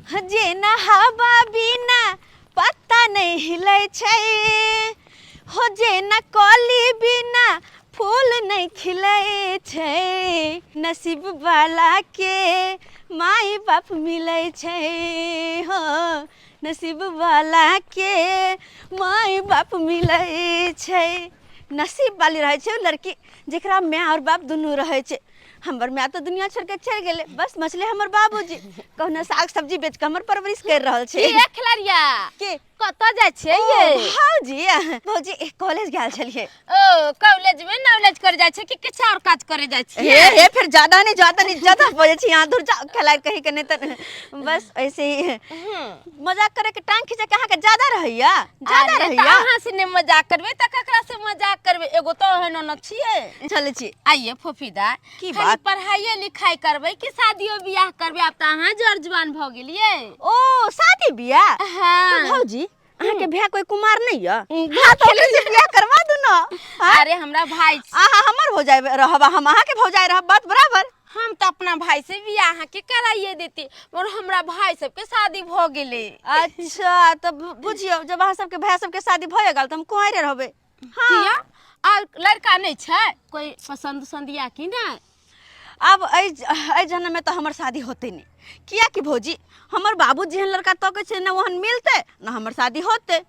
जे ना हवा बिना पत्ता नहीं हिलै छै, हो जे ना कली बिना फूल नहीं खिलै छै, नसीब वाला के माई बाप मिलै छै, हो नसीब वाला के माई बाप मिलै छै। नसीब वाली रहे छै लड़की जेकरा माँ और बाप दुनू रहे छै। हमर माँ तो दुनिया छोड़ के चल गेले, बस मछली हमर बाबूजी कहना साग सब्जी बेच के हमर परवरिश कर रहल छै। की खिलरिया के कत जाय छै ये? भौजी कॉलेज गेल छलिए। ओ कॉलेज में नॉलेज कर जाय छै कि किछ और काज करे जाय छै? हे फिर ज्यादा नहीं बोले छी यहां दूर जा खिलाय कहीं के नहीं त बस ऐसे ही मजाक करे के टांग खींचे के अहाँ के ज्यादा रहैया, ज्यादा रहैया। अहाँ से ने मजाक करबे त ककरा से मजाक करबे? एगो तो है न छिए। चले छी आइए फोफीदा की खाली बात? पढ़ाई लिखाई करबे कि शादियो बियाह करबे? अब त अहाँ जर जवान भ गेलिए। ओ शादी बियाह? हां भौजी अहाँ के भैया कोई कुमार नहीं है? हां तो से बियाह करवा दू ना। अरे हमरा भाई आहा हमर हो जाए रहबा, हम अहाँ के हो जाए रहब, बात बराबर। हम तो अपना भाई से बियाह के कराइए देती, और हमरा भाई सबके शादी भ गेले। अच्छा तब बुझियो जब अहाँ सबके भाई सबके शादी भए गेल त हम कुंवारे रहबे। किया और लड़का नहीं छै कोई पसंद संदिया की नहीं? अब ऐ जन्म में तो हमर शादी होते नहीं। किया कि भौजी हमर बाबू जेहन लड़का तके छै न वहन मिलते न हमर शादी होते।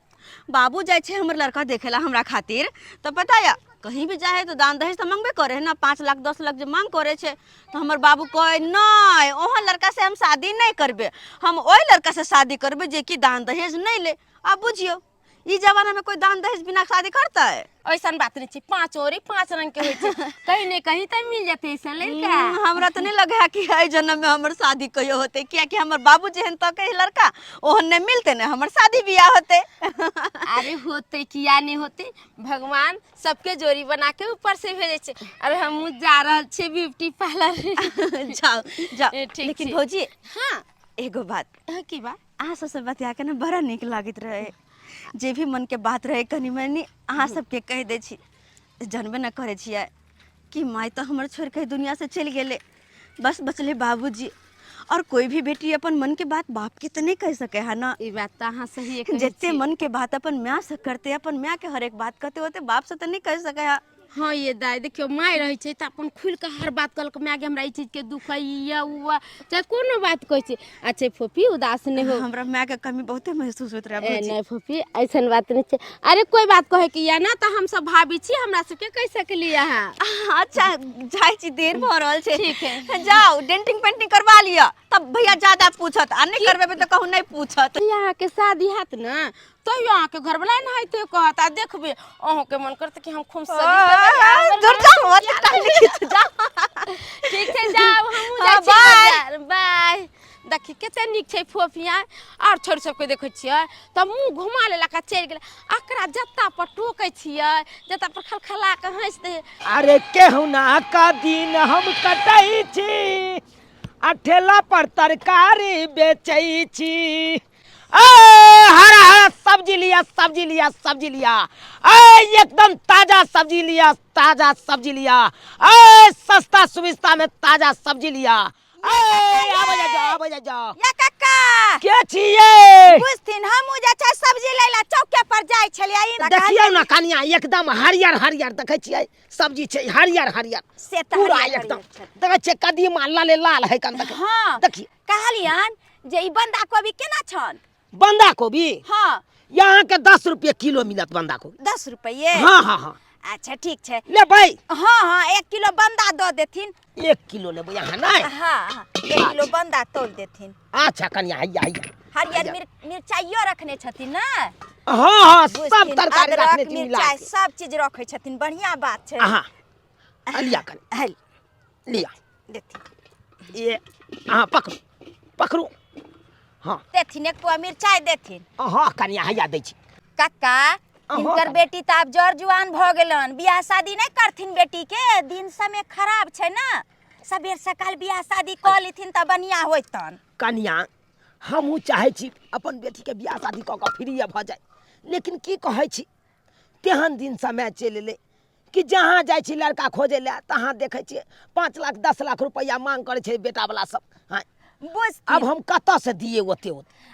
बाबू जाय छै हमर लड़का देखेला हमरा खातिर तो पता या कहीं भी जाए तो दान दहेज तो मांगबे करे है ना, 5 लाख 10 लाख जो मांग करे छे तो हमर बाबू कहे नहीं ओहन लड़का से हम शादी नहीं करबे, हम ओई लड़का से शादी करबे जे कि दान दहेज नहीं ले। अब बुझियो ई जमाना में कोई दान दहेज बिना शादी करता है? ऐसा बात नहीं छै, 5 ओरी 5 रंग के होय छै, कहीं नहीं कहीं त मिल जाते ऐसा लड़का। हमरा तो नहीं लगे है कि ऐ जन्म में हमर शादी कहियो होते, किया कि हमर बाबू जेहन तके लड़का ओहन नहीं मिलते न हमर शादी बियाह होते। अरे होते किया नहीं होते, भगवान सबके जोड़ी बना के ऊपर से भेजे छे। अरे हम जा रहल छे ब्यूटी पार्लर। जाओ जाओ। ठीक लेकिन भौजी हां एगो बात की बात? अहाँ सबसे बतिया के ना बड़ा निक लागत रहे, जे भी मन के बात रहे कनी मनी अहाँ सबके कह दे छी। जानबे न करे छियै कि माई तो हमर छोड़ के दुनिया से चल गेले, बस बचले बाबूजी। और कोई भी बेटी अपन मन के बात बाप के तो नहीं कह सके है ना। ई बात तो अहाँ सही कहे छी। जितने मन के बात अपन माँ से करते, अपन माँ के हर एक बात कहते होते बाप से तो नहीं कह सके है। हाँ ये दाई देखियो माय रहे छै त अपन खुल के हर बात कल के मागे हमरा ई चीज के दुख है या हुआ चाहे कोनो बात कह छै। अच्छा फोफी उदास नहीं हो, हमरा माँ के कमी बहुते महसूस होत रहे भौजी। नहीं फोफी ऐसन बात नहीं छै। अरे कोई बात कहे कि या ना त हम सब भाभी छी, हमरा सबके कह सकली है। अच्छा जाय छी, देर भ रहल छै। ठीक है जाओ डेंटिंग पेंटिंग करवा लिया, तब भैया ज्यादा पूछत आ नहीं करबे तो कहूं नहीं पूछत। यहाँ के शादी हैत ना तो यहाँ के घर वाला नहीं तो कहता देखबे अहों के मन करते कि हम खूब दूर जाओ मत टाइम खींच जा। ठीक है जाओ हम जा छी बाजार। बाय। देखी कते निक छै फोफिया और छोड़ सबके देखै छियै त मुंह घुमा लेला का चल गेल, अकरा जत्ता पर टोकै छियै जत्ता पर खलखला के हंस दे। अरे केहुना का दिन हम कटै छी, आ ठेला पर तरकारी बेचै छी। हरा हरा सब्जी लिया सब्जी लिया सब्जी लिया, एकदम ताजा सब्जी लिया ताजा सब्जी लिया, सस्ता सुविस्ता में ताजा सब्जी लिया। आबो जा या काका के छिए? बुझथिन हमहु जे छै सब्जी लैला चौके पर जाय छलियै। देखियौ ना कनिया एकदम हरियर हरियर देखै छियै सब्जी छै हरियर हरियर से त पूरा एकदम देखै छियै कदीमा लाले लाल है कन देख। हां देखिए कहलियन जे ई बंदा कोबी केना छन? बंदा कोबी हां यहाँ के 10 रुपये किलो मिलत बंदा कोबी। 10 रुपये? हाँ हाँ हाँ अच्छा ठीक छै ले भाई। हाँ हाँ 1 किलो बंदा दो देथिन। 1 किलो लेबो यहाँ नहीं? हाँ 1 किलो बंदा तोल देथिन। अच्छा कनिया हैया हैया हरियर मिर्चाइयो रखने छथिन ना? हाँ हाँ सब तरकारी रखने छी मिला मिर्चाई के। सब चीज रखे छथिन, बढ़िया बात छै। हां लिया कन हल लिया देथिन ये हां पकड़ू पकड़ू हाँ देथिन, 1 पुआ मिर्चाई देथिन। हाँ कनिया हैया दै छी। काका इनकर बेटी त आब जर जुआन भ गेलन, बियाह शादी नहीं करथिन बेटी के, दिन समय खराब छै ना, सबेर सकाल बियाह शादी क लेथिन त बढ़िया होइतन। कनिया हमहूँ चाहे छी अपन बेटी के बियाह शादी कऽ के फ्री भ जाए, लेकिन की कहै छी तेहन दिन समय चलि एलै कि जहाँ जाइ छी लड़का खोजे ले तहाँ देखै छियै 5 लाख 10 लाख रुपया मांग करे छै बेटा वाला सब। हाँ बुझती अब हम कतऽ से दिए ओते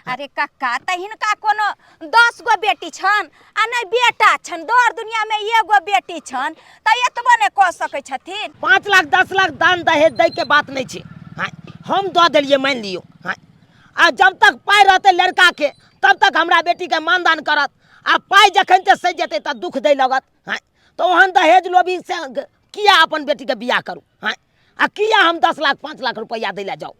अरे कक्का त हिनका कोनो 10 गो बेटी छन आ नहीं बेटा छन दौर दुनिया में एगो बेटी छन त एतबो ने कह सकै छथिन 5 लाख 10 लाख दान दहेज दै के बात नहीं छे हाँ हम दऽ देलिए मान लियो हाँ आ जब तक पाई रहते लड़का के तब तक हमरा बेटी के मानदान करत आ पाई जखन ते सज जेते त दुख दे लगत हाँ तो ओहन दहेज लोभी से किया अपन बेटी के बियाह करू हाँ आ किया हम 10 लाख 5 लाख रुपया दै ला जाओ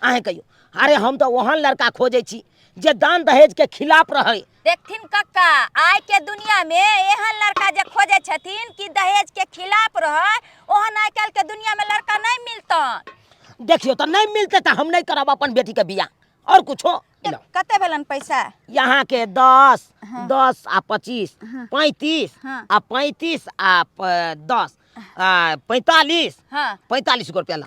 अहे कहियो अरे हम तो ओहन लड़का खोजे छी जे दान दहेज के खिलाफ रहे देखथिन कक्का आइ के दुनिया में एहन लड़का जे खोजे छथिन कि दहेज के खिलाफ रहे ओहन आइ काल के दुनिया में लड़का नहीं मिलतन देखियो तो नहीं मिलते तो हम नहीं करब अपन बेटी के बियाह और कुछो कते भेलन पैसा यहाँ के 10 10 आ 25 35 हाँ। आ 35 आ 10 आ 45 हाँ 45 गो रुपया ला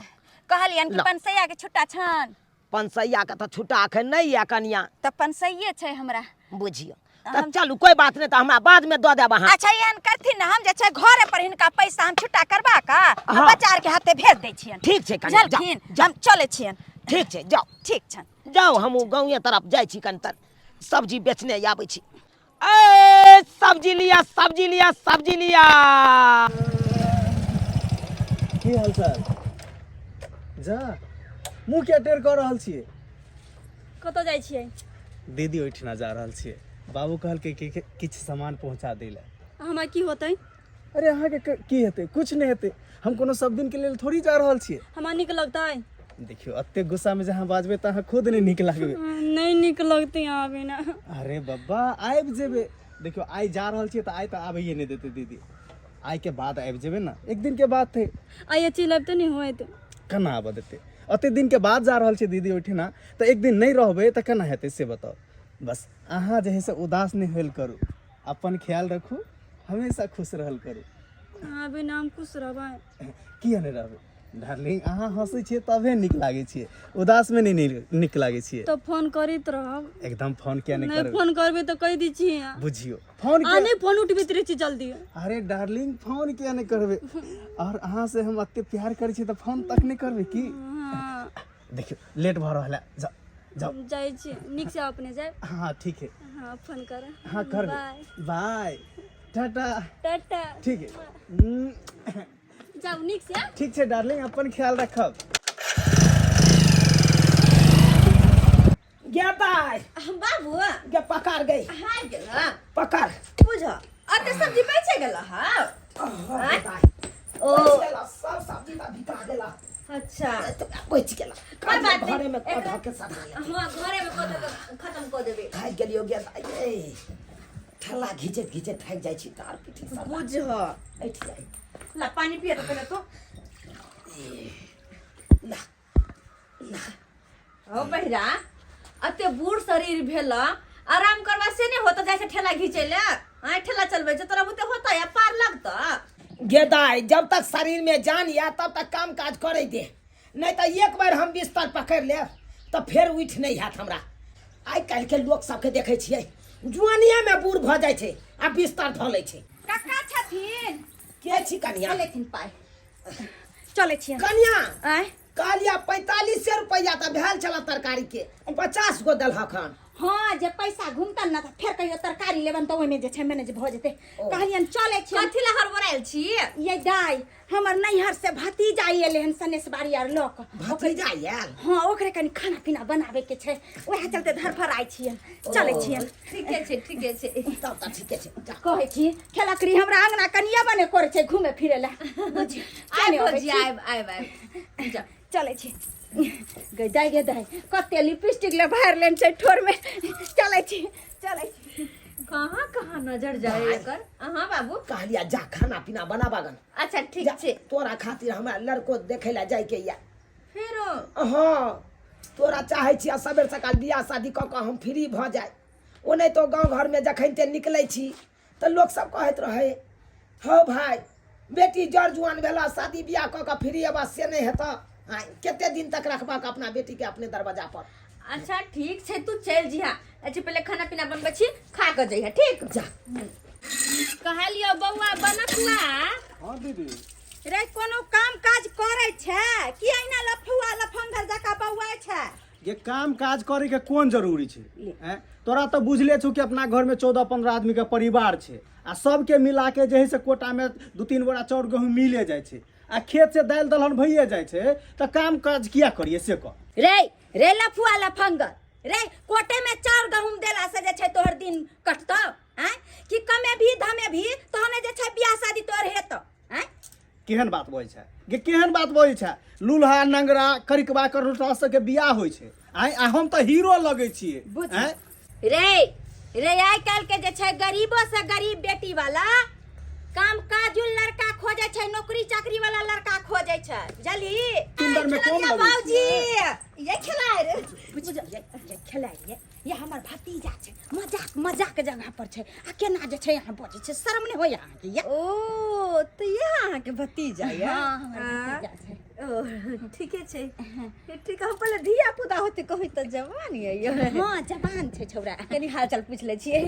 कहलियन कि ला। पंसैया के छुट्टा छन पंसैया के तो छुट्टा अखन नहीं या कनिया त पंसैये छै हमरा बुझियो तब चलू कोई बात नहीं तो हमरा बाद में दऽ देब अहाँ अच्छा एहन करथिन ना हम जे छै घरे पर हिनका पैसा हम छुट्टा करबा का हाँ। बचार के हाथे भेज दै छियन ठीक छै कनिया जलखिन जाओ हम चले छियन ठीक छै जाओ ठीक छन जाओ हम गाँव तरफ जाइ छी कनि तर सब्जी बेचने आबै छी ए सब्जी लिया सब्जी लिया सब्जी लिया की हाल चाल जा मुँह क्या टेढ़ कऽ रहल छियै कतऽ जाइ छियै दीदी ओहिठिना जा रहल छियै बाबू कहलकै कि किछु सामान पहुँचा दै लए हमरा की होतै अरे अहाँके की हेतै किछु नहि हेतै हम कोनो सब दिन के लेल थोड़ी जा रहल छियै हमरा नीक लगतै देखियो एते गुस्सा में जहाँ बाजबै तऽ अहाँ खुद नहीं नीक लागबै नहीं नीक लगतै यहाँ बिना अरे बब्बा आबि जेबै देखियो आइ जा रहल छियै तऽ आइ तऽ आबैए नहीं देतै दीदी आइ के बाद आबि जेबै ना एक दिन के बाद थे आइ चलि आबि तऽ नहि होइत केना आबऽ देतै एते दिन के बाद जा रहल छियै दीदी ओहिठिना तऽ एक दिन नहीं रहबै तऽ केना हेतै से बताओ बस अहाँ जे है से उदास नहीं होल करू अपन ख्याल रखू हमेशा खुश रहल करू अहाँ बिना हम खुश रहबै किया नहीं रहबै डार्लिंग अहाँ हंसै छियै तबे नीक लागै छियै उदास में नहीं नीक लागै छियै तो फोन करैत रहब एकदम फोन किया नहीं नहीं करबै फोन करबै तऽ कहि दै छियै बुझियो फोन आ नहीं फोन उठबैत रहै छी जल्दी अरे डार्लिंग फोन किया नहीं करबै और अहाँ से हम एते प्यार करै छियै तऽ फोन तक नहीं करबै की हाँ देखियो लेट भऽ रहल है जाओ जाओ जाइ छी नीक से अपने जाए हाँ ठीक है हाँ फोन कर हाँ कर बाय बाय टाटा टाटा ठीक है जाऊ नीक से ठीक है डार्लिंग अपन ख्याल रखब गे दाई बाबू गे पकड़ गई हाय गेला पकड़ बुझ अते सब्जी बेचे गेला हा ओ सब सब्जी का बिका गेला अच्छा बच गेला कोई बात नहीं। घरे में कधा के सधा ले हां घरे में खत्म कर देबे खाइ गेलियो गे दाई ए ठेला घिचैत घिचैत थाकि जाइ छी तार पीठी सब बुझ ऐठ जाइ ला पानी पिए तो पहले तो ला ला ओ बहिरा अते बूढ़ शरीर भेला आराम करवा से नहीं होता जैसे ठेला घीचे ले हां ठेला चलबे जे तोरा बुते होता या पार लगता गे दाई जब तक शरीर में जान या तब तक काम काज करे दे नहीं तो एक बार हम बिस्तर पकड़ ले तो फिर उठ नहीं हैत हमरा आइ काल्हि के लोग सबके देखे छियै जुआनिया में बूढ़ भ जाइ छै आ बिस्तर धऽ लै छै काका छथिन के छी कनिया लेकिन पाए चले छियन कनिया आय कहलिया 45 रुपया तऽ भेल छला तरकारी के 50 गो देलहक हन हाँ जे पैसा घुमतन ना फिर कहियो तरकारी लेबन तो ओइमे जे छै मैनेज भ जेते कहलियन चले छी कथि ला हड़बड़ाइल छी ये दाई हमर नैहर से भतीजा एले हन सनेस बाड़ी आर लोक भतीजा आयल हाँ ओकरे कनी खाना पीना बनावे के छै ओहे चलते धरफर आइ छियन चले छियन ठीके छै तब तऽ ठीके छै जा कहै छी खेलकरी हमरा अंगना कनिया बने करे छै घूमे फिरे ला बुझी आइ जा चले छी गे दाई कते लिपस्टिक ले भर लेन छै ठोर में चले छी कहाँ नजर जाए एकर हां बाबू कहलिया जा खाना पीना बनाबा गन अच्छा ठीक छै तोरा खातिर हमरा लड़को देखे ला जाय के या फेरो हाँ तोरा चाहे छी सबेर सकाल बियाह शादी कऽ के हम फ्री भ जाय ओ नहीं तो गांव घर में जखन ते निकलै छी तो लोग सब कहत रहे हो भाई बेटी जड़ जुआन भेला शादी बियाह कऽ के फ्री अब से नहीं हेता केते दिन तक रखबा के अपना बेटी के अपने दरवाजा पर अच्छा ठीक छै तू चल जिहा अच्छा पहले खाना पीना बनबै छी खा के जइहा ठीक जा कहलियो बौआ बनकुआ हाँ दीदी रे कोनो काम काज करे छै कि एना लफुआ लफंगर जका बौआ छै ये काम काज करे के कोन जरूरी छे हैं? तोरा तो बुझले छौ कि अपना घर में 14-15 आदमी के परिवार छे आ सबके मिला के जे है से कोटा में 2-3 बोरा चाउर गेहूं मिले जाय छे आ खेत से दाल दलहन भइए जाय छे तो काम काज किया करिए से कह। रे लफुआ लफंगर रे कोटे में चाउर गहूम देला से जे छै तोहर दिन कटतो हैं कि कमे भी धमे भी तोहने जे छै बियाह शादी तोहर हेतो हैं? केहन बात बोलै छै गे, केहन बात बोलै छै? लूल्हा नंगरा करिकबा करोटा सबके बियाह होइ छै आ हम तो हीरो लगै छियै हैं? रे आइ काल के जे छै गरीबो से गरीब बेटी वाला काम काजुल लड़का खोजे छै, नौकरी चाकरी वाला लड़का खोजे छै, बुझली? सुंदर में कौन लगै बाबूजी छै? ये खिलाए रे ये खिलाए ये हमर भतीजा छै, मजाक जगह पर छै आ केना जे छै यहाँ बजे छै, शर्म नहीं हो यहाँ के ये? ओ तो ये अहाँ के भतीजा या हाँ, हमर भतीजा छै। ओ ठीके छै ठीक हम पहले धिया पुता होते कहि त जवान ये यो हाँ जवान छै छौरा। कनी हाल चाल पूछ ले छियै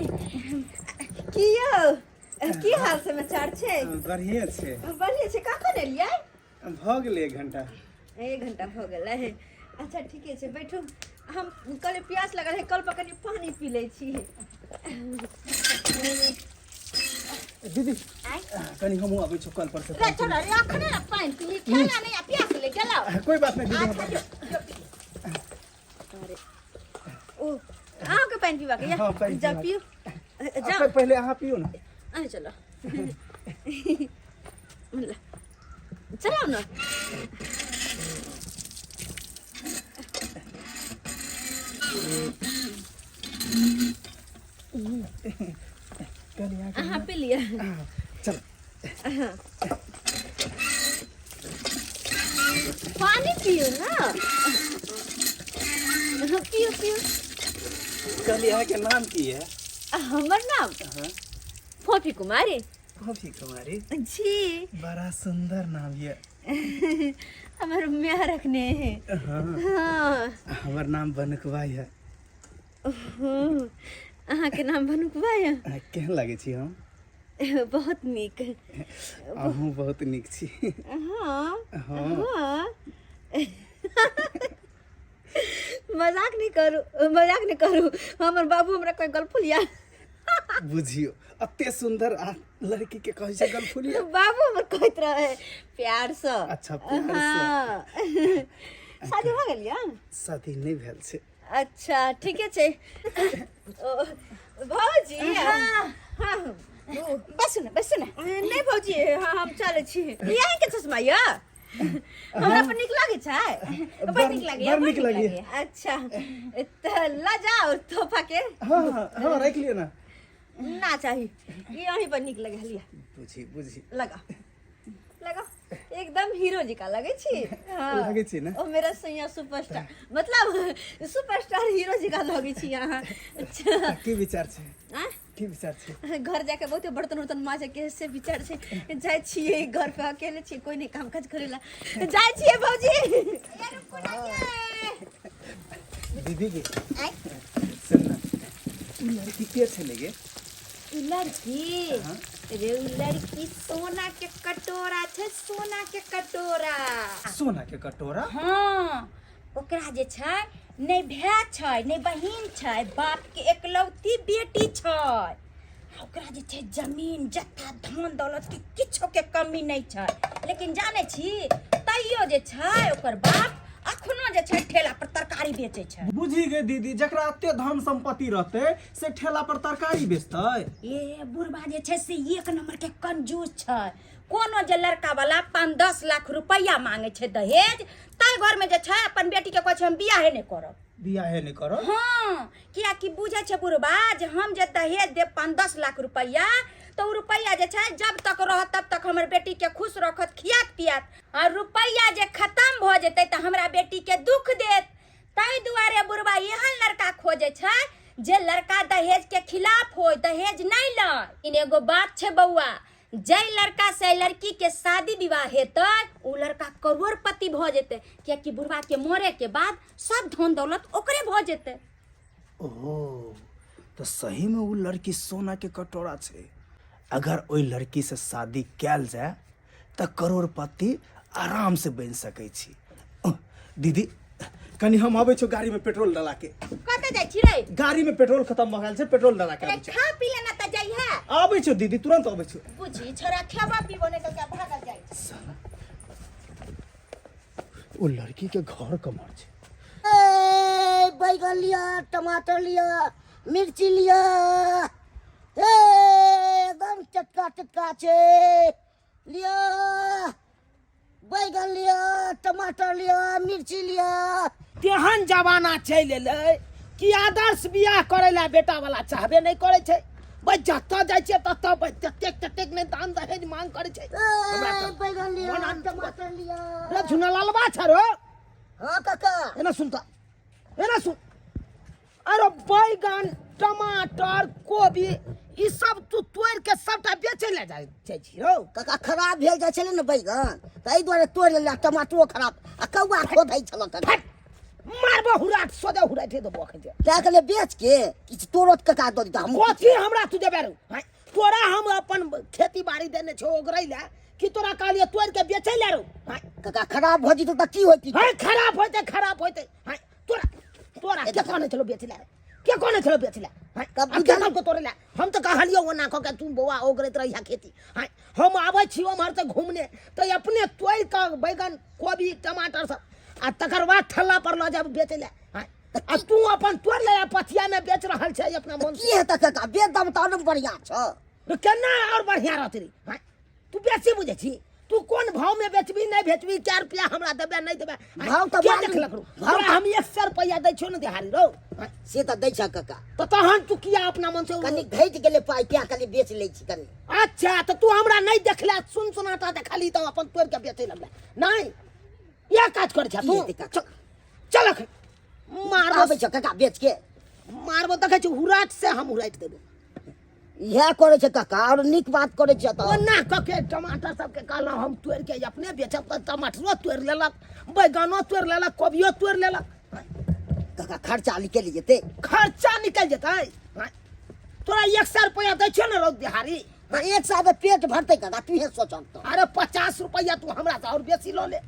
की यौ की हाल समाचार छै? बढ़िया छै। बढ़िया छै। कखन एलियै? भ गेलै 1 घंटा। 1 घंटा भ गेलै। अच्छा ठीके छै बैठू, हम कल प्यास लगल है, कल पर कनी पानी पी लै छी। दीदी कनी हमहू आबै छौ कल पर से। रे छोरा रे अखने ना पानी पी खेला नहीं आ प्यास ले गेलो। कोई बात नहीं दीदी। अरे ओ अहाँ के पानी पीवा के या हाँ, पानी जा पीवा। पियो जा पहले अहाँ पियो ना। आ चलो चलो ना। हाँ पी लिया। चल पानी पियो ना। पियो पियो। कल यहाँ के नाम की है? हमर नाम फोफी कुमारी। फोफी कुमारी जी बड़ा सुंदर नाम ये। हमारे मियाँ रखने हैं। हाँ हमर नाम बनकवा है। अहाँ के नाम भनुकबा है? केहन लागे छी हम? बहुत नीक। अहूँ बहुत नीक छी। हाँ हाँ हाँ मजाक नहीं करू हमर बाबू हमरा कोई गलफुलिया बुझियो अते सुंदर आ लड़की के कहै छै गलफुलिया। बाबू हमर कहैत रहे प्यार से। अच्छा प्यार से। हाँ शादी हो गेल या? शादी नहीं भेल छै। अच्छा ठीके छै। भौजी हाँ हाँ बस ना नहीं भौजी हाँ हम चले छी। यही के चश्मा या हमरा पर नीक लागे छै? बड़ नीक लागे। बड़ नीक लागे। अच्छा तो ला जाओ तोहफा के। हाँ हाँ रख लियो ना। ना चाहिए यहीं पर नीक लगे लिया। बुझी लगा एकदम हीरो जी का लगे छी। हाँ लगे छी ना। ओ मेरा सैया सुपरस्टार मतलब सुपरस्टार हीरो जी का लगे छी यहाँ। अच्छा की विचार छै? हाँ? की विचार छै? घर जाके बहुते बर्तन उर्तन माजे के से विचार छै। जाय छिए घर पे अकेले छिए कोई नहीं काम काज करेला जाय छिए भौजी। दीदी की सुन ना लड़की के छै लगे? लड़की रे लड़की सोना के कटोरा छै, सोना के कटोरा। सोना के कटोरा? हाँ ओकरा जे छै नहीं भाय छै नहीं बहिन छै, बाप के एकलौती बेटी छै। ओकरा जे छै जमीन जत्था धन दौलत के किछो के कमी नहीं छै, लेकिन जाने छी तैयो जे छै ओकर बाप अखनो जे छै ठेला पर तरकारी बेचे छै। बुझी गए दीदी जकरा अते धन संपत्ति रहते से ठेला पर तरकारी बेचतै। ये बुढ़बा जे छै से 1 नंबर के कंजूस छै। कोनो जे लड़का वाला 5-10 लाख रुपया मांगे छै दहेज ताई घर में जे छै अपन बेटी के कहै छै हम बियाहे नहीं करब। बियाहे नहीं करब? हाँ किया कि बुझे छै बुढ़बा जे हम जे दहेज देब 5-10 लाख रुपया तो उ रुपया जे छै जब तक रहत तब तक हमर बेटी के खुश रखत खियात पियात, और रुपया जे खत्म भ जेतै त हमरा बेटी के दुख देत। ताई दुआरे बुढ़बा एहन लड़का खोजे छै जे लड़का दहेज के खिलाफ हो, दहेज नहीं लय। इन एगो बात छै बउआ, जै लड़का से लड़की के शादी विवाह हेतै उ लड़का करोड़पति भ जेतै, कियाकि बुढ़बा के मरे के बाद सब धन दौलत ओकरे भ जेतै। ओह तो सही में वो लड़की सोना के कटोरा छै। अगर ओई लड़की से शादी कैल जाए तो करोड़पति आराम से बन सकै छी। दीदी कनी हम आबै छौ गाड़ी में पेट्रोल डला के। कते जाइ छी रे? गाड़ी में पेट्रोल खत्म भ गेल छै, पेट्रोल डला के रे आबै छौ। खा पी लेना त जाइ है। आबै छौ दीदी, तुरंत आबै छौ। बुझी छोरा खेबा पीबो नहीं तो क्या भागल जाइ। ओ लड़की के घर कमर छै। ए बैगन लिया, टमाटर लिया, मिर्ची लिया, ए एकदम चटका चटका छे लिया। बैगन लिया, टमाटर लिया, मिर्ची लिया। तेहन जमाना चलि एलै कि आदर्श बियाह करे ला बेटा वाला चाहबे नहीं करे छै। भाई जतऽ जाइ छै ततऽ ततेक ततेक नहीं दान दहेज मांग करे छै। ए बैगन लिया, टमाटर लिया। रे झुनलालबा छ रो। हाँ काका। एना सुनता, एना सुन। अरे बैगन, टमाटर, कोबी ई सब तू तोड़ के सबटा बेचे ले जाइ छी रो। काका खराब भेल जाइ छलै ने बैगन, ताहि दुआरे तोड़ि लेला। टमाटरो खराब आ कौआ खोदै छल काका। मारबो हुराट सोदे हुराट दे बखे दे। क्या कहले बेच के किछ तोड़त काका दो दी हम। कथी हमरा तू देबे रो? तोरा हम अपन खेती बाड़ी देने छौ ओगरै ला कि तोरा कहलिए तोड़ के बेचै ले रो। काका खराब भ जितो त की होती? हां खराब होते, खराब होते। हां तोरा तोरा के कोने चलो बेच ले? के कोने चलो बेच ले? कब अब क्या को तोड़े ले? हम तो कहलियो वो ना को के तू बौआ ओगरैत रहिया खेती। हां हम आबै छी हमर से घूमने तो अपने तोड़ के बैगन, कोबी, टमाटर सब आ तकर बाद ठल्ला पर ल जब बेच ले। हां आ तू अपन तोड़ ले पथिया में बेच रहल छै अपना मन की हेता काका? बेच दम त और बढ़िया छ। केना और बढ़िया रहतै रे? हां तू बेसी बुझै छी? तू कोन भाव में बेचबी नहीं बेचबी, 4 रुपया हमरा देबे नहीं देबे भाव त क्या मालूम- देखलक रो? भाव हम 100 रुपया दै छौ न दिहाड़ी रो। से त दै छ काका। तो तहन तू किया अपना मन से कनी घट गेले पाई, क्या कनी बेच लै छी कनी। अच्छा तो तू हमरा नहीं देखला, सुन सुनाता देखली तो अपन तोड़ के बेचे लगले नहीं? या काज कर छ की तू? हेतै काका? चल मारबो आबै छ काका बेच के। मारबो देखे छी हुराट से हम हुराट देबो। इहे करे छ काका, और निक बात करे छ त। ओना कके टमाटर सबके कहलौ हम तोड़ के अपने बेचब त टमाटरो तोड़ लेलक, बैगनो तोड़ लेलक, कोबियो तोड़ लेलक। काका खर्चा निकल जेते। खर्चा निकल जेतै। तोरा 100 रुपया दै छौ न रौ दिहाड़ी। त एक साल में पेट भरते काका, तू हे सोचत त। अरे 50 रुपया तू हमरा से और बेसी लो ले।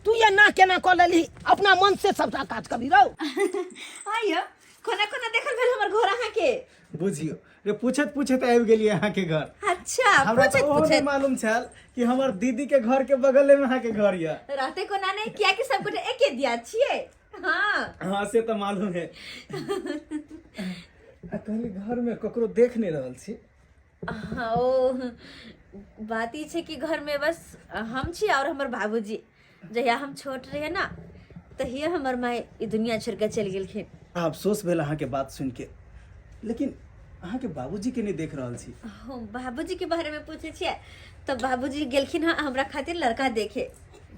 तू ये ना केना कर लेली? अपना मन से सबटा काज करी रौ। आइयो कोना कोना देखल भेल हमर घर अहाँ के। बुझियो रे, पूछत पूछत आबि गेलिए अहाँ के घर। अच्छा हमरा पूछत तो ओहो नहीं पूछत मालूम छल कि हमर दीदी के घर के बगल में अहाँ के घर ये। रहते कोना नहीं किया कि सब कुछ एके दिया छिए। हाँ हाँ से तो मालूम है। कहली घर में ककरो देख नहीं रहल छी। हाँ ओ बात ई छै कि घर में बस हम छी और हमर बाबूजी। जहिया हम छोट रहे ना तहिया हमर माय ई दुनिया छोड़ के चल गेलखिन। अफसोस भेल अहाँ के बात सुन के, लेकिन अहाँ के बाबूजी के नहीं देख रहल छी। बाबूजी के बारे में पूछे छिए तो बाबूजी गेलखिन हाँ हमरा खातिर लड़का देखे।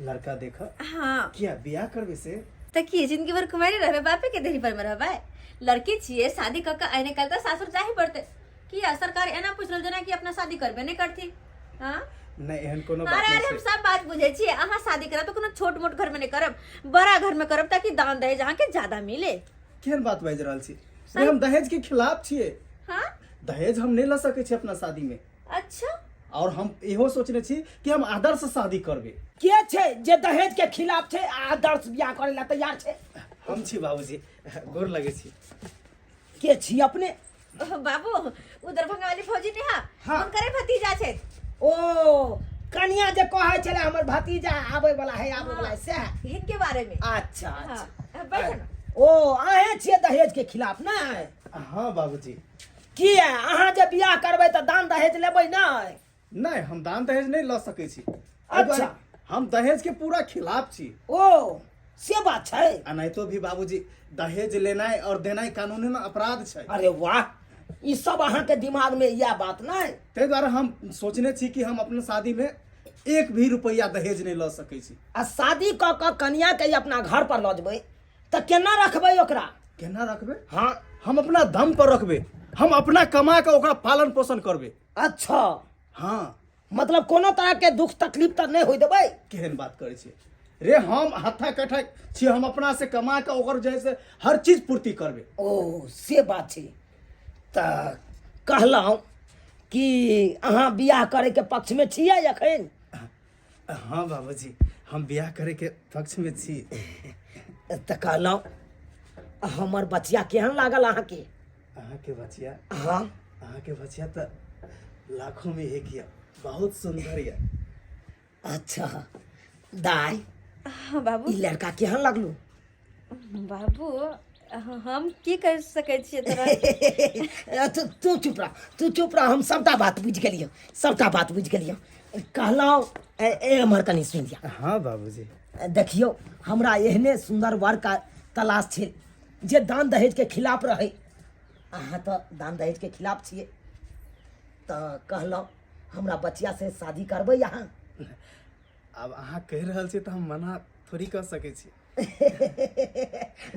लड़का देखा? हाँ क्या बियाह करबे से? त की जिंदगी भर कुमारी रहबे, बापे के देरी पर में रहबे? लड़की छिए, शादी क के आने कल त सासुर जाही पड़ते। किया सरकार एना पूछल जना कि अपना शादी करबे नहीं करती? हाँ नहीं एहन कोनो बात अरे नहीं अरे हम छै। सब बात बुझे छिए। अहाँ शादी करब तो कोनो छोट मोट घर में नहीं करब, बड़ा घर में करब ताकि दान दहेज अहाँ के ज्यादा मिले। केहन बात बाजि रहल छी? रे हम दहेज के खिलाफ छिए। हाँ दहेज हम नहीं ला सके छी अपना शादी में। अच्छा और हम इहो सोचने छी कि हम आदर्श शादी करबे। के छै जे दहेज के खिलाफ छै आदर्श बियाह करे ला तैयार छै? हम छी बाबूजी, गोर लगे छी। के छी अपने? बाबू उ दरभंगा वाली फौजी ने हाँ। हाँ करे भतीजा छै। ओ कनिया जे कहै छले हमर भतीजा आबै वाला है, आबै वाला है से? इनके बारे में। अच्छा हाँ अच्छा। बैठो ना। ओ अहे छिए दहेज के खिलाफ ना? हाँ बाबूजी। किया अहाँ जे बियाह करबै त दान दहेज लेबै नहीं? नहीं हम दान दहेज नहीं ला सके छी। अच्छा। हम दहेज के पूरा खिलाफ छी। ओ से बात छै। आ नहीं तो भी बाबूजी दहेज लेनाइ और देनाइ कानूनी में अपराध छै। अरे वाह, ई सब अहाँ के दिमाग में यह बात नहीं? ताहि दुआरे हम सोचने छी कि हम अपने शादी में 1 भी रुपया दहेज नहीं ला सके छी। आ शादी क के कनिया के अपना घर पर ल जेबै त केना रखबै ओकरा? केना रखबे? हाँ हम अपना दम पर रखबे। हम अपना कमा के ओकरा पालन पोषण करबे। अच्छा हाँ मतलब कोनो तरह के दुख तकलीफ त नहीं होय देबै? केहन बात करे छी रे? हम हत्था कट्ठा छी, हम अपना से कमा के ओकर जैसे हर चीज पूर्ति करबे। ओ से बात छै। त कहलहुँ कि अहाँ बियाह करे के पक्ष में छियै अखन? हाँ बाबूजी हम बियाह करे के पक्ष में छी। तो कहलहुँ हमर बचिया केहन लागल अहाँके? अहाँके बचिया हाँ अहाँके बचिया तो लाखों में एक या बहुत सुंदर या। अच्छा दाई हाँ बाबू। ई लड़का केहन लगलू? बाबू हम की कर सकै छियै तोरा? तू चुप रह, तू चुप रह, हम सबटा बात बुझि गेलियै, सबटा बात बुझि गेलियै। कहलहुँ एम्हर कनि सुनि लिअ। हाँ बाबूजी। देखियौ हमरा एहने सुंदर वर का तलाश छै जे दान दहेज के खिलाफ रहे। अहाँ तो दान दहेज के खिलाफ छियै, तो कहलहुँ हमरा बचिया से शादी करबै अहाँ? अब अहाँ कह रहल छी तो हम मना थोड़ी कर सकै छी।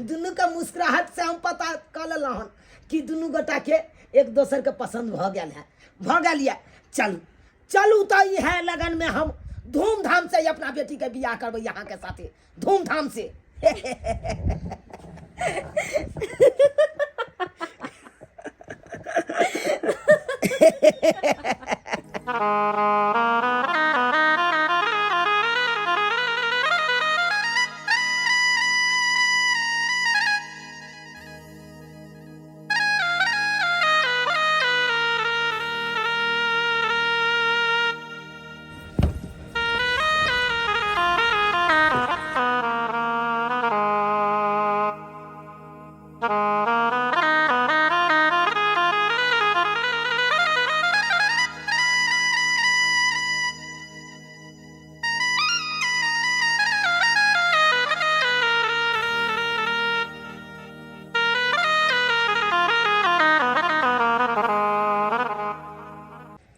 दुनू के मुस्कुराहट से हम पता कर लेलहुँ हन कि दुनू गोटा के एक दोसर के पसंद भ गेल है, भ गेल ये। चलू चलू तो इएह लगन में हम धूमधाम से अपना बेटी के बियाह करबै यहाँ के साथे, धूमधाम से।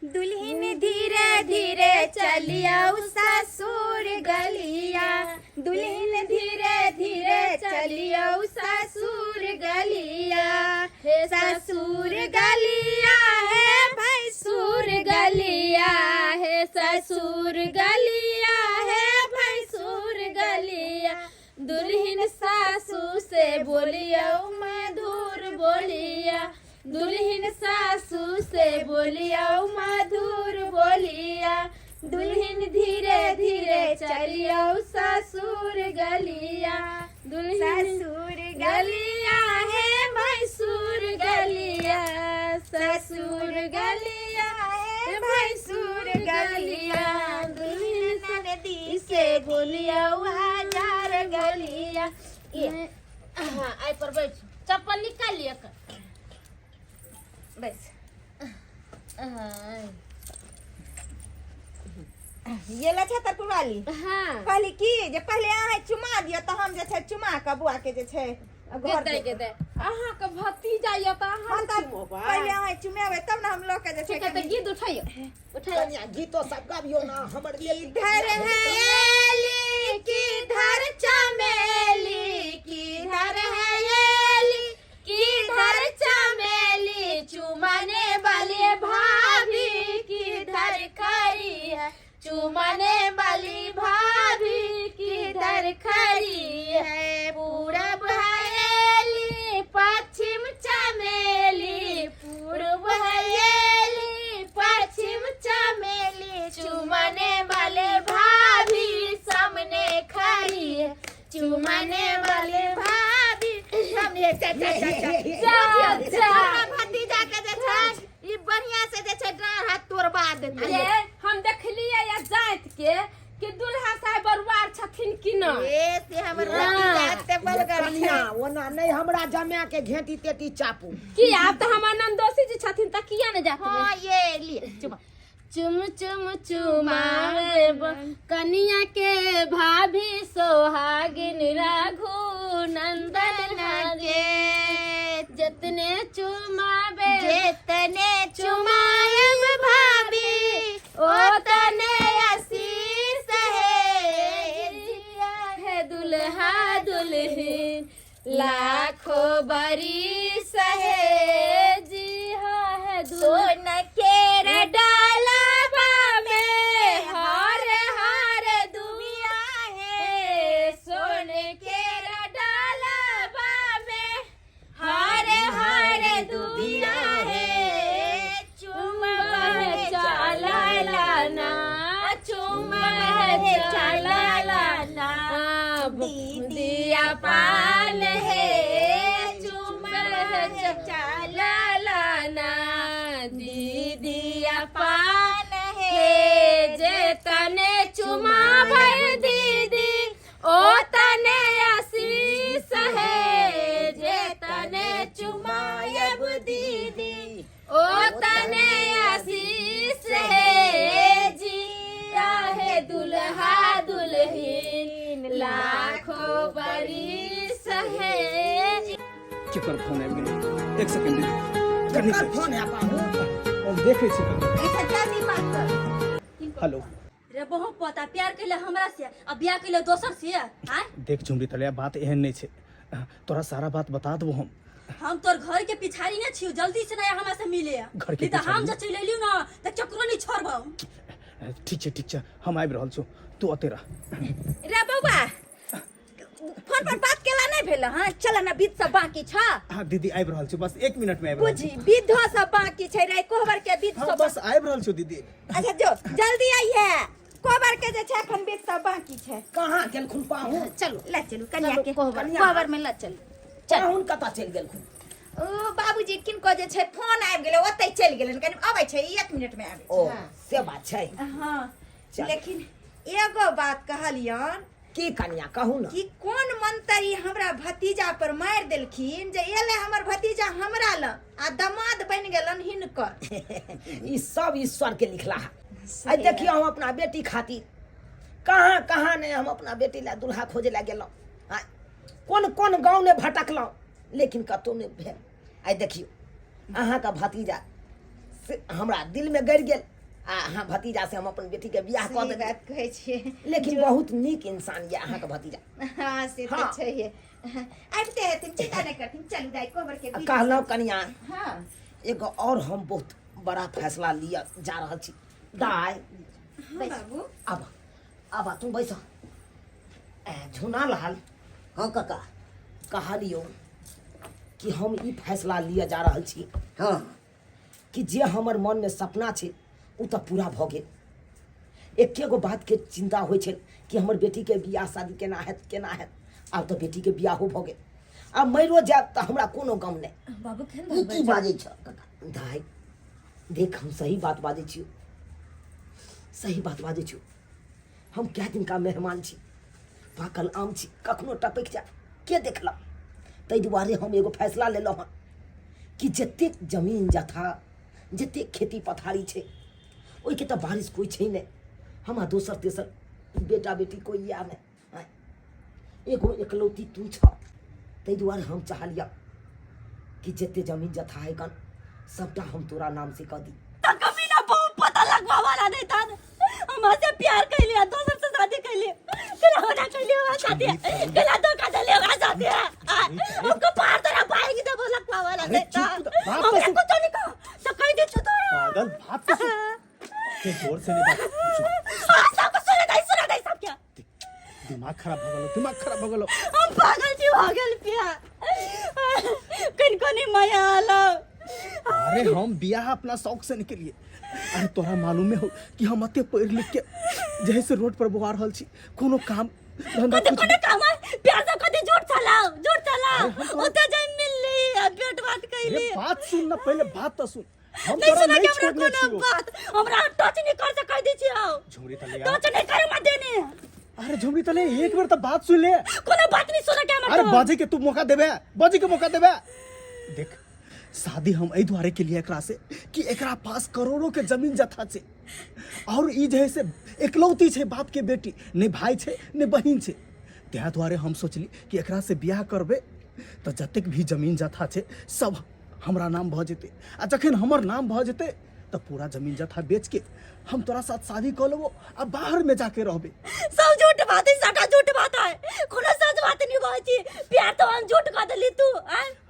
दुल्हन धीरे धीरे चलिया ससुर गलिया, दुल्हन धीरे धीरे चलिया ससुर गलिया। हे ससुर गलिया है भैंसुर गलिया, हे ससुर गलिया है भैंसुर गलिया। दुल्हन सासू से बोलिया मधुर बोलिया, दुल्हन सासू से बोलिया मधुर बोलिया। दुल्हन धीरे धीरे चलिया ससुर गलिया, दुल्हन ससुर गलिया है भैंसुर गलिया, ससुर गलिया है भैंसुर गलिया। दुल्हन नदी से बोलिया हजार गलिया। हाँ आई पर बैठ, चप्पल निकाल लिया कर। बस ये ला छतर पुराली। हाँ कहली की जे पहले अहाँ चुमा दियो तो हम जे छै चुमा के बुआ के जे छै घर दे दे। दे अहाँ के भतीजा या त अहाँ हाँ तब पहले अहाँ चुमेबै तब ना हम लोग के जे छै ठीक है तो गीत उठाइयो, उठाइयो। कन्या गीतो सब गाबियो ना हमर लिए। धर है एली किधर चमेली, किधर है एली किधर चमेली। चुमने वाली भाभी किधर खड़ी है, चुमने वाली भाभी किधर खड़ी है। पूरब है एली पश्चिम चमेली, पूर्व है एली पश्चिम चमेली। चुमने वाले भाभी सामने खड़ी है, चुमने वाले भाभी सामने। भतीजा के जे छै ई बढ़िया से जे छै डाँढ़ हाथ तोड़बा देते। ये हम देखलिए या जात के कि दुल्हा साहब बरुआर छथिन कि न। ए से हमर भतीजा एते बलगर कन्या छै। ओना नहीं हमरा जमा के घेटी तेटी चापू। कि आप तो हमर नंदोसी जी छथिन त किया न जात। हां ये लिए चुमा चुम चुम चुमावे कन्या के भाभी सोहागिन रघु नंदन लगे। जितने चुमावे जितने चुमायम भाभी ओतने आशीष है दुल्हा दुल्हन लाखों बरिस है। जी हाँ है सोन के डाला में हार हार दुनिया है, सोन के डाला में हार हार दुनिया है। चुम्मा चला लाना, चुम्मा चला लाना, दिया पा चलना दीदिया पान हे जे तने चुमा भर दीदी ओ तने आशीष है जे तने चुमायब दीदी ओ तने आशीष है जिया है दुल्हा दुल्हन लाखों बरिस है। केकर फोन आबि गेलै एक सेकंड दीदी केकर फोन है बाबू हम देखे छी ऐसा जल्दी बात कर हेलो रे बहुत पता प्यार कैले हमरा से अब ब्याह कैले दोसर से आय देख झुमरी तले बात एहन नहीं छै तोरा सारा बात बता देबो हम तोर घर के पिछाड़ी न छियो जल्दी से नया हमरा से मिले घर के नहीं तो हम पिछाड़ी? जे चले लियो ना त केकरो नहीं छोड़बो। ठीक छै हम आबि रहल छौ तू अते रह रे बौआ फोन पर बात केला नहीं भेल हां चल ना बीत सब बाकी छ हां दीदी आबि रहल छौ बस 1 मिनट में आबि रहल बुझी विधो सब बाकी छै रे कोबर के बीत हां सब बस आबि रहल छौ दीदी अच्छा जो जल्दी आइए कोबर के जे छै एखन बीत सब बाकी छै कहाँ गेलखुन पाहु चलू ले चलू कन्या के कन्या। कोबर में ले चलू पाहुन कतऽ चलि गेलखुन ओ बाबूजी किनको जे छै फोन आबि गेलै ओतै चलि गेलन कनी आबै छै 1 मिनट में आबै ओ छै से बात छै हां चल। लेकिन एगो बात कहलियन की कन्या कहू ना कि कोन मंत्री हमरा भतीजा पर मार देलखिन जे एले हमर भतीजा हमरा ल आ दामाद बन गेलन हिनकर ई सब ईश्वर के लिखला है आई देखियो हम अपना बेटी खातिर कहाँ कहाँ ने हम अपना बेटी ला दुल्हा खोजे ला गेलौं आय कोन कोन गांव ने भटकलौं लेकिन कतौ नहीं भेल आई देखियो अहाँ का भतीजा से हमरा दिल में गड़ गेल आ अहाँ भतीजा से हम अपन बेटी के बियाह कर सही देबै बात कहै छियै लेकिन बहुत नीक इंसान ये अहाँ का भतीजा हां से तो हाँ। छैहे आबिते हेथिन चिंता नहीं करथिन चलू दाई कोबर के बीच कहलौं कन्या हां एगो और हम बहुत बड़ा फैसला लिया जा रहल छी दाय बाबू अब तू बैस झुना लाल हाँ काका कहलियो कि हम ई फैसला लिया जा रहल छी हाँ कि जे हमर मन में सपना छै उ तऽ पूरा भऽ गेल एके गो बात के चिंता होइ छै कि हमर बेटी के बियाह शादी केना हैत आब तऽ बेटी के बियाहो भऽ गेल आब मरियो जायब तऽ हमरा कोनो गम नहि बाबू केहन ई की बाजै छ काका दाई देख हम सही बात बाजै छियौ सही बात बाजै छियौ हम क्या दिन का मेहमान छी पाकल आम छी कखनो टपक जा के देखलक ताहि दुआरे हम एगो फैसला लेलहुँ हँ कि जतेक जमीन जथा जतेक खेती पथारी छै ओहिके तऽ बारिश कोइ छै नहि हमरा दोसर तेसर बेटा बेटी कोई या नहि आय, एगो एकलौती तू छ ताहि दुआरे हम चाहलिया कि जते जमीन जथा है कन सबटा हम तोरा नाम से कह दी कभी ना बहुत पता लगवा वाला नहीं था हमसे प्यार कर लिया दोसर से शादी कर लिया तेरा होना कर लिया होगा शादी गला धोखा दे लिया होगा शादी हमको पार तेरा पाएगी तो वो लगवा वाला नहीं था हमने कुछ तो नहीं कहा तो कह दी छुतोरा पागल बात तो सुन के जोर से नहीं बात हां सब सुना नहीं सब क्या दिमाग खराब हो गलो हम पागल जी हो गए पिया किनको नहीं माया आला अरे हम बियाह अपना शौक से निकलिए अरे तोरा मालूम हो कि हम अते पढ़ लिख के जैसे रोड पर बुआ रहल छी कोनो काम धंधा कुछ कोने काम है प्यार से कदी झूठ चलाओ ओते जाई मिलली पेट बात अरे कइली बात सुन ना पहले बात तो सुन हम नहीं तोरा सुना नहीं कि हमरा छोड़ने कोनो छियो बात हमरा टच नहीं कर सकै दी छियो झुमरी तले टच नहीं करे मत देने अरे झुमरी तले एक बार तो बात सुन ले कोनो बात नहीं सुना के हमरा अरे बाजे के तू मौका देबे देख शादी हम एहि दुआरे के लिए एकरा से कि एकरा पास करोड़ों के जमीन जथा छे और ई जैसे एकलौती छे बाप के बेटी ने भाई छे ने बहिन छे त्या दुआरे हम सोचली कि एकरा से बियाह करबे तो जतेक भी जमीन जथा छे सब हमरा नाम भ जेते आ जखन हमर नाम भ जेते तो पूरा जमीन जथा बेच के हम तोरा साथ शादी कर लेबो आ बाहर में जाके रहबे सब झूठ बात है सटा झूठ बात है कोनो सच बात नहीं बाजी प्यार तो हम झूठ कह देली तू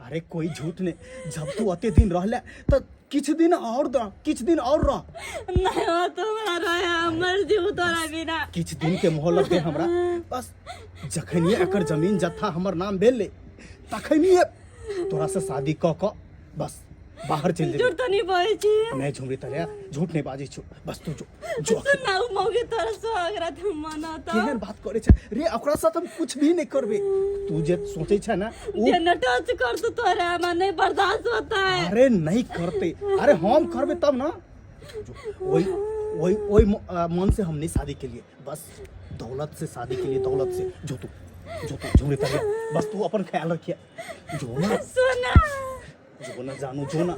अरे कोई झूठ नहीं जब तू अते दिन रहले तो किछ दिन और रह नहीं हो तुम्हारा रहा मर जीव तोरा बिना किछ दिन के मोहलत दे हमरा बस जखनिए एकर जमीन जत्था हमर नाम भेल ले तखनिए तोरा से शादी क बस बाहर चल झूठ तो नहीं बोले छी नहीं झुमरी तले झूठ नहीं बाजी छु बस तू जो सुना मौगे तोरा स्वागत हम मनाता केहन बात करे छ रे ओकरा साथ हम कुछ भी नहीं करबे तू जे सोचे छ ना वो जे टच कर तो तोरा में नहीं बर्दाश्त होता है। अरे नहीं करते अरे हम करबे तब ना वही वही वही मन से हमने शादी के लिए बस दौलत से शादी के लिए दौलत से जो तू झुमरी तले बस तू अपन ख्याल रखिए जो ना सुना जो ना जानू जो ना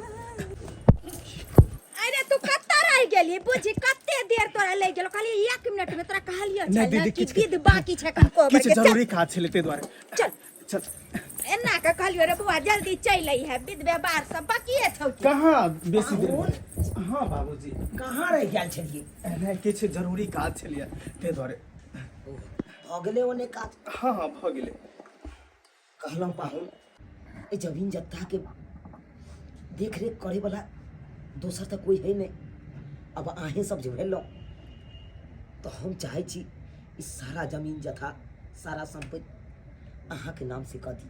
अरे तू कत्ता रह गेली बुझी कत्ते देर तोरा ले गेलो खाली 1 मिनट में तोरा कहलियो नहीं दीदी कि किछ विध बाकी छै कनको किछ जरूरी काज छले ते द्वारे चल चल एना का कहलियो रे बुआ जल्दी चल आई है विध व्यवहार सब बाकी छौ की कहाँ बेसी देर हाँ बाबूजी कहाँ रह गेल छलिए नहीं किछ जरूरी काज छलिए ते द्वारे भऽ गेलै ओने काज हाँ हाँ भ गेले कहलहुँ पाहुन ए जमीन जत्था के देख रेख करे वाला दोसर तऽ कोई है नहीं अब अहें सब जे भेलहुँ तो हम चाहे छी ई सारा जमीन जथा सारा संपत्ति अहाँ के नाम से कह दी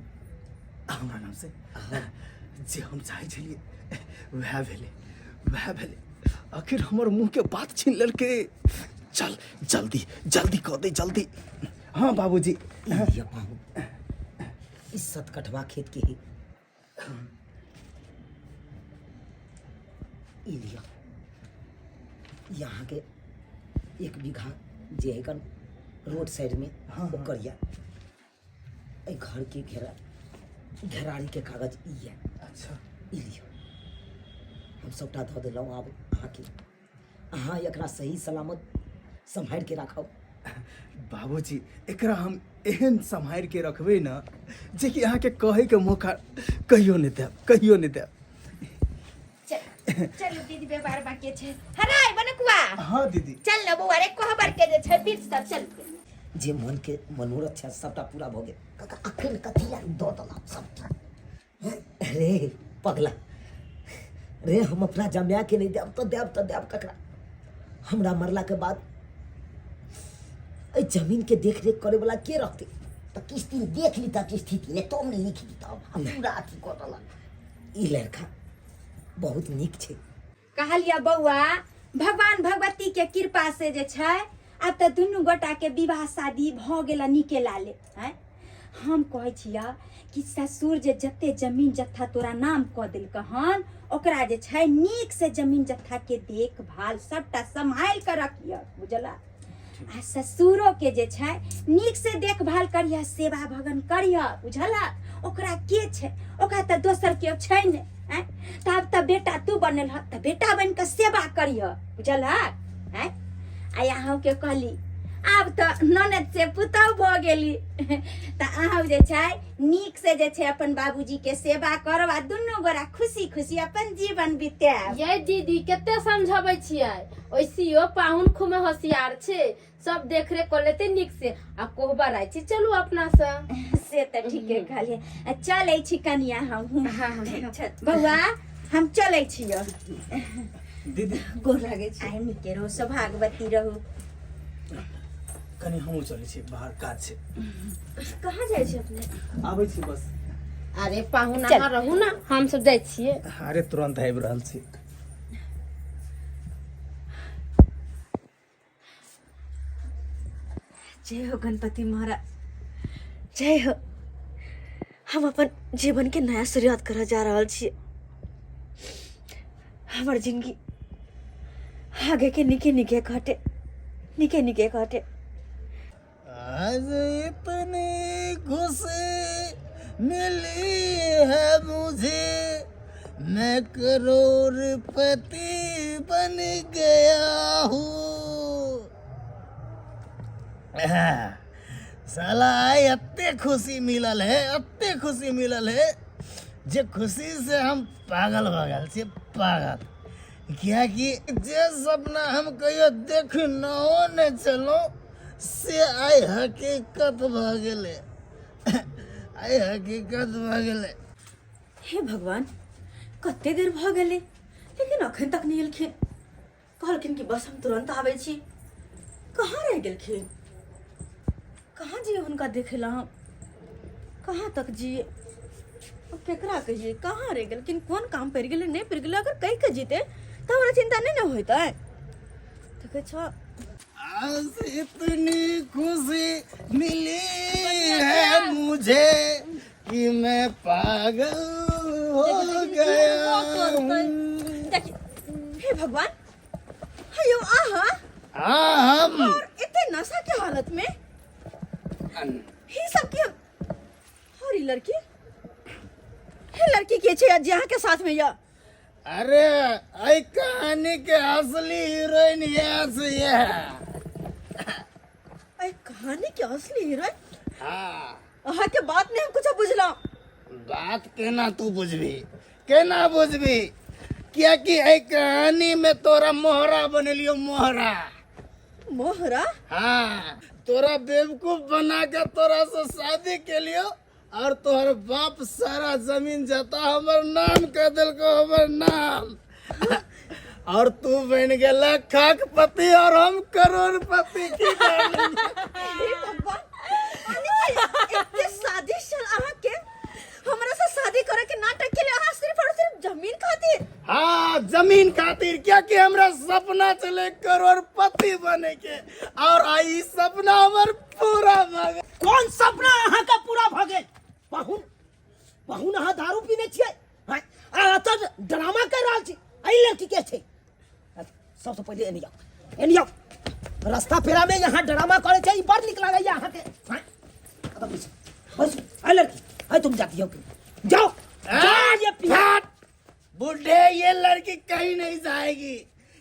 हमरा नाम से जे हम चाहे छलिए वह भेले आखिर हमर मुंह के बात छीन लेलके चल जल्दी जल्दी कह दे जल्दी हाँ बाबूजी ये पाहुन इस 7 कठवा खेत के ही ई लिया यहाँ के 1 बीघा जे है कन रोड साइड में करिया ए घर के घेरारी के कागज ई है अच्छा ई लिया हम सबटा धऽ देलहुँ आब अहाँ एकरा सही सलामत संभाल के राखब बाबूजी एकरा हम एहन संभाल के रखबे ना जे कि अहाँ के कहे के मौका कहियो नहीं देब चल दीदी व्यवहार बाकी छै हराय बनकुआ हाँ दीदी चल न बुआ रे कोहबर के जे छै बीच सब चल जे मन के मनोरथ छै सबटा पूरा भऽ गेल काका अखन कथी ला दऽ देलहुँ सबटा रे पगला रे हम अपना जमाया के नहीं देब तो देब ककरा हमरा मरला के बाद जमीन के देख रेख करे वाला के रखते तो किस्ती देख ली की स्थिति ने तुम नहीं लिख दी पूरा अथी कऽ देलक ई लड़का बहुत नीक छै कहलिया बौआ भगवान भगवती के कृपा से जे छै अब तऽ दुनू गोटा के विवाह शादी भऽ गेल नीके लाले हैं हम कहै छिया कि ससुर जे जते जमीन जत्था तोरा नाम कऽ देलक हन ओकरा जे छै नीक से जमीन जत्था के देखभाल सबटा संभाल के रखिया बुझला आ ससुरो के जे छै नीक से देखभाल करिया सेवा भगन करिया बुझला ओकरा के छै ओकरा तऽ दोसर के छै ने हैं तब तऽ बेटा तू बनल ह तऽ बेटा बन के सेवा करिया बुझला हैं आ अहाँ के कहली आब तऽ ननद से पुतहु भऽ गेली तऽ अहाँ जे छै नीक से जे छै अपन बाबूजी के सेवा करब आ दुनू गोरा खुशी खुशी अपन जीवन बिताएब ये दीदी केते समझाबै छियै ओइसियो पाहुन खुमे होशियार छै सब देख रेख कर लेते नीक से आ कोहबर आइ छी चलू अपना से तऽ ठीके कहलिए चलै छी कनिया हम बौआ हम चलै छियो दीदी गोर लागै छी आइ नीके रहू सौभाग्यवती रहू कनी हमहूँ चलै छी बाहर काज छै कहाँ जाइ छी अपने आबै छी बस अरे पाहुन अहाँ रहू ना हम सब जाइ छियै अरे तुरंत आबि रहल छी जय हो गणपति महाराज जय हो हम अपन जीवन के नया शुरुआत करऽ जा रहल छियै हमर जिंदगी आगे के निके घटे आज इतनी खुशी मिली है मुझे मैं करोड़पति बन गया हूँ साला अत्ते खुशी मिलल है जे खुशी से हम पागल छी पागल क्या कि जे सपना हम कहियो देख न चलो से आइ हकीकत भ गेले हे भगवान कते देर भ गेले लेकिन अखन तक नहीं एलखिन कहलखिन कि बस हम तुरंत आबै छी कहाँ रह गेलखिन कहाँ जी हुनका देखेला हम कहाँ तक जिए अब केकरा कहिए कहाँ रह गए, लेकिन कौन काम पर गेले नहीं पर गेले, अगर कहीं के जीते तो हमरा चिंता नहीं ना होता है। तो अच्छा आज इतनी खुशी मिली है मुझे कि मैं पागल हो गया हूँ। देखिए हे भगवान, हयो आहा हाँ हम और इतने नशा के हालत में ही सब की और ये लड़की के छे जहाँ के साथ में या अरे आई कहानी के असली हीरोइन ये है। ए कहानी के असली हीरोइन हाँ अहा के बात नहीं हम कुछ बुझला। बात केना तू बुझबी, केना बुझबी, क्या कि आई कहानी में तोरा मोहरा बनेलियो, मोहरा। मोहरा हाँ तोरा बेवकूफ बना के तोरा से शादी के लियो और तोहर बाप सारा जमीन जता हमर नाम कह दिल को, हमर नाम और तू बन गेला खाकपति और हम करोड़पति की हे भगवान, इतने साजिश चल अहा के हमरा से शादी करे के नाटक के लिए अहा सिर्फ और सिर्फ जमीन खातिर। हाँ जमीन खातिर, क्या कि हमरा सपना चले करोड़पति बने के और आई सपना हमर पूरा भगे। कौन सपना अहाँ का पूरा भगे? पाहुन पाहुन अहाँ दारू पीने छियै, आ त ड्रामा कर रहल छी। आई लड़की के छै, सबसे पहले एनी आओ रास्ता फेरा में यहाँ ड्रामा करे छै, बड़ निक लागैया अहाँ के। बस आई लड़की, आई तुम जाती हो, जाओ जाओ ये पिया। बुढ़े ये लड़की कहीं नहीं जाएगी,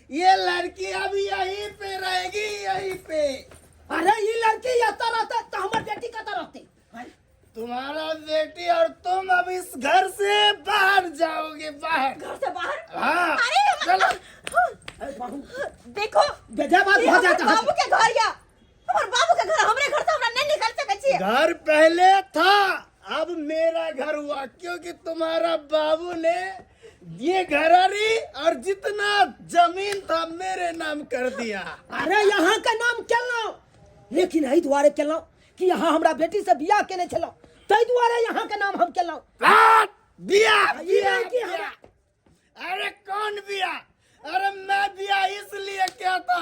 ये लड़की अभी यहीं पे रहेगी, यहीं पे। अरे ये लड़की आता रहता तो हमार बेटी का रहते। तुम्हारा बेटी और तुम अब इस घर से बाहर जाओगे, बाहर। घर से बाहर? हाँ अरे चलो। देखो बेजा बात हो जाता है। बाबू के घर या हमारे बाबू के घर, हमरे घर से हमरा नहीं निकल सके छी। घर पहले था, अब मेरा घर हुआ, क्योंकि तुम्हारा बाबू ने ये घरारी और जितना जमीन था मेरे नाम कर दिया। अरे यहाँ का नाम केलौ, लेकिन एहि दुआरे केलौ कि यहाँ हमरा बेटी से बियाह केने छलौ, तै दुआरे यहाँ के नाम हम केलौ। बिया। अरे कौन बिया? अरे मैं बिया इसलिए कहता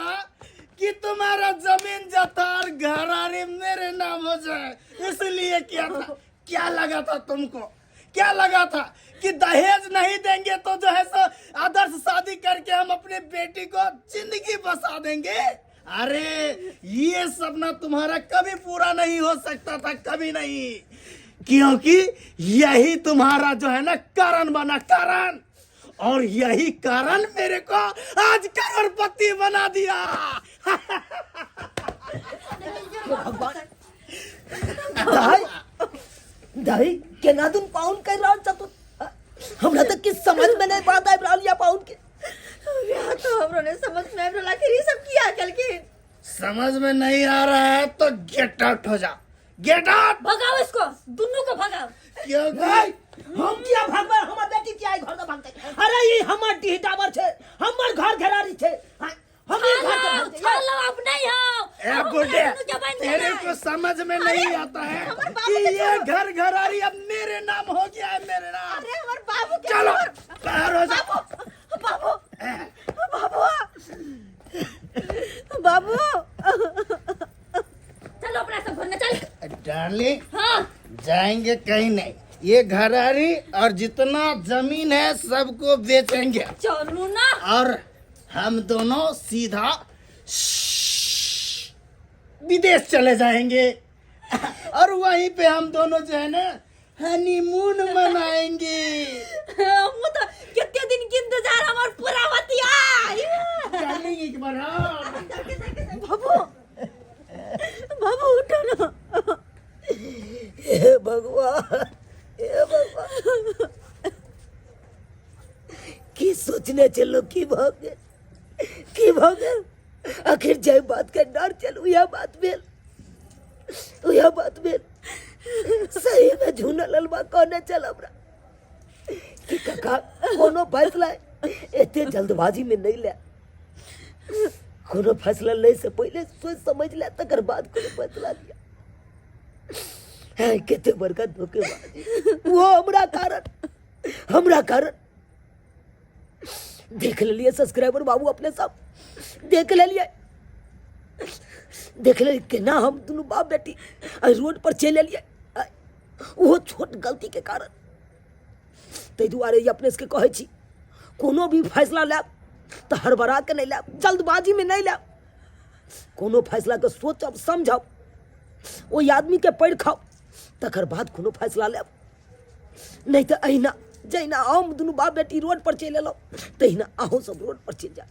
कि तुम्हारा जमीन जथा और घरारी मेरे नाम हो जाए, इसलिए किया था। क्या लगा था तुमको, क्या लगा था कि दहेज नहीं देंगे तो जो है सो आदर्श शादी करके हम अपने बेटी को जिंदगी बसा देंगे? अरे ये सपना तुम्हारा कभी पूरा नहीं हो सकता था, कभी नहीं, क्योंकि यही तुम्हारा जो है ना कारण बना, कारण, और यही कारण मेरे को आज करोड़पति बना दिया। दही केना तुम पाउन कर रहल छ? तू हमरा तक किस समझ में नहीं बात आबि रहल या पाउन के। बियाह तो हमरो ने समझ में आबि रहल, आखिर ये सब किया कल के समझ में नहीं आ रहा है तो गेट आउट हो जा, गेट आउट। भगाओ इसको, दोनों को भगाओ। क्यों हम क्या भागबे, हमर बेटी क्या घर से भागते? अरे ये हमर डी टावर छे, हमर घर घेरारी छे, हम ये घर से भागते। चलो अब नहीं हो। ए बुढ़े, तेरे को समझ में नहीं आता है कि ये घर घरारी अब मेरे नाम हो गया है, मेरे नाम। अरे हमारे बाबू के चलो बाहर हो जाओ। बाबू बाबू चलो अपना सब घर में चल। डार्लिंग हाँ जाएंगे कहीं नहीं, ये घरारी और जितना जमीन है सबको बेचेंगे चलो ना। और हम दोनों सीधा विदेश चले जाएंगे और वहीं पे हम दोनों जो है ना हनीमून मनाएंगे। वो तो कितने दिन की इंतजार हमार पूरा होतिया। डार्लिंग एक बार हाँ। बाबू उठो ना। हे भगवान, हे भगवान, की सोचने चलो की भागे, की भागे, आखिर जय बात के डर चल यह बात भेल, यह बात भेल। सही में झूना ललबा कोने चल हमरा कि काका कोनो फैसला एते जल्दबाजी में नहीं ले, कोनो फैसला ले से पहले सोच समझ ले तकर बाद कोनो फैसला लिया। है केते बड़का धोखेबाज वो हमरा कारण देख लिए सब्सक्राइबर बाबू अपने सब देख लिए केना हम दोनों बाप बेटी रोड पर चल लिए वो छोट गलती के कारण ताहि दुआरे अपने से कहे छी कोनो भी फैसला लेब तो हड़बड़ा के नहीं लेब, जल्दबाजी में नहीं लेब। कोनो फैसला के सोचब समझब ओहि आदमी के पढ़ खाओ तकर बाद कोनो फैसला लेब, नहीं तो अहिना जहिना हम दुनू बाप बेटी रोड पर चल एलहुँ तहिना अहूँ सब रोड पर चल जाए।